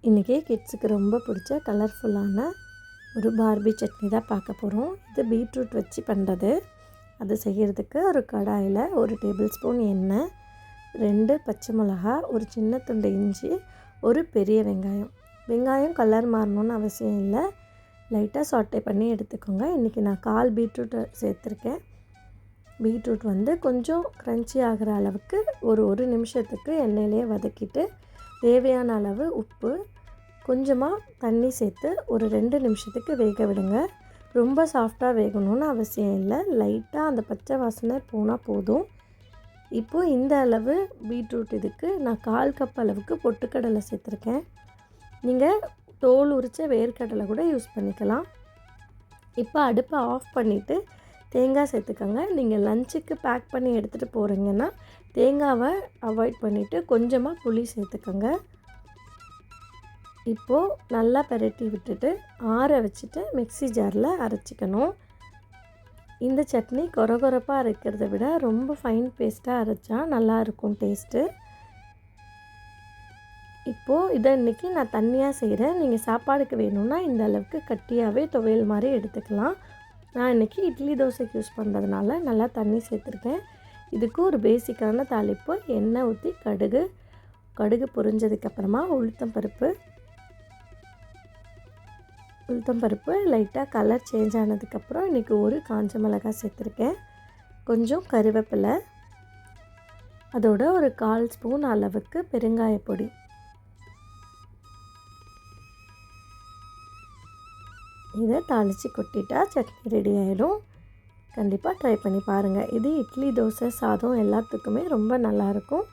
இன்றைக்கி கிட்ஸுக்கு ரொம்ப பிடிச்ச கலர்ஃபுல்லான ஒரு பார்பி சட்னி தான் பார்க்க போகிறோம். இது பீட்ரூட் வச்சு பண்ணுறது. அது செய்கிறதுக்கு ஒரு கடாயில் 1 டேபிள் ஸ்பூன் எண்ணெய், 2 பச்சை மிளகா, ஒரு சின்ன துண்டு இஞ்சி, ஒரு பெரிய வெங்காயம் கலர் மாறணும்னு அவசியம் இல்லை, லைட்டாக சாட்டே பண்ணி எடுத்துக்கோங்க. இன்றைக்கி நான் 1/4 பீட்ரூட் சேர்த்துருக்கேன். பீட்ரூட் கொஞ்சம் க்ரன்ச்சி ஆகிற அளவுக்கு ஒரு நிமிஷத்துக்கு எண்ணெயிலே வதக்கிட்டு தேவையான அளவு உப்பு, கொஞ்சமாக தண்ணி சேர்த்து ஒரு 2 நிமிஷத்துக்கு வேக விடுங்க. ரொம்ப சாஃப்டாக வேகணும்னு அவசியம் இல்லை, லைட்டாக அந்த பச்சை வாசனை போனால் போதும். இப்போது இந்த அளவு பீட்ரூட் இதுக்கு நான் 1/4 கப் அளவுக்கு பொட்டுக்கடலை சேர்த்துருக்கேன். நீங்கள் தோல் உரித்த வேர்க்கடலை கூட யூஸ் பண்ணிக்கலாம். இப்போ அடுப்பை ஆஃப் பண்ணிவிட்டு தேங்காய் சேர்த்துக்கோங்க. நீங்கள் லஞ்சுக்கு பேக் பண்ணி எடுத்துகிட்டு போகிறீங்கன்னா தேங்காவை அவாய்ட் பண்ணிவிட்டு கொஞ்சமாக புளி சேர்த்துக்கோங்க. இப்போது நல்லா பெரட்டி விட்டுட்டு ஆற வச்சுட்டு மிக்ஸி ஜாரில் அரைச்சிக்கணும். இந்த சட்னி கொரகொரப்பாக அரைக்கிறத விட ரொம்ப ஃபைன் பேஸ்ட்டாக அரைச்சா நல்லாயிருக்கும் டேஸ்ட்டு. இப்போது இதை இன்றைக்கி நான் தண்ணியாக செய்கிறேன். நீங்கள் சாப்பாடுக்கு வேணும்னா இந்த அளவுக்கு கட்டியாகவே துவையல் மாதிரி எடுத்துக்கலாம். நான் இன்றைக்கி இட்லி தோசைக்கு யூஸ் பண்ணுறதுனால நல்லா தண்ணி சேர்த்துருக்கேன். இதுக்கு ஒரு பேசிக்கான தாளிப்பு, எண்ணெய் ஊற்றி கடுகு பொரிஞ்சதுக்கப்புறமா உளுத்தம்பருப்பு லைட்டாக கலர் சேஞ்ச் ஆனதுக்கப்புறம் இன்றைக்கி ஒரு காஞ்ச மிளகாய் சேர்த்துருக்கேன், கொஞ்சம் கருவேப்பிலை, அதோட ஒரு 1/4 ஸ்பூன் அளவுக்கு பெருங்காய பொடி. இதை தாளித்து கொட்டிட்டா சட்னி ரெடி ஆகிடும். கண்டிப்பாக ட்ரை பண்ணி பாருங்கள். இது இட்லி, தோசை, சாதம் எல்லாத்துக்குமே ரொம்ப நல்லாயிருக்கும்.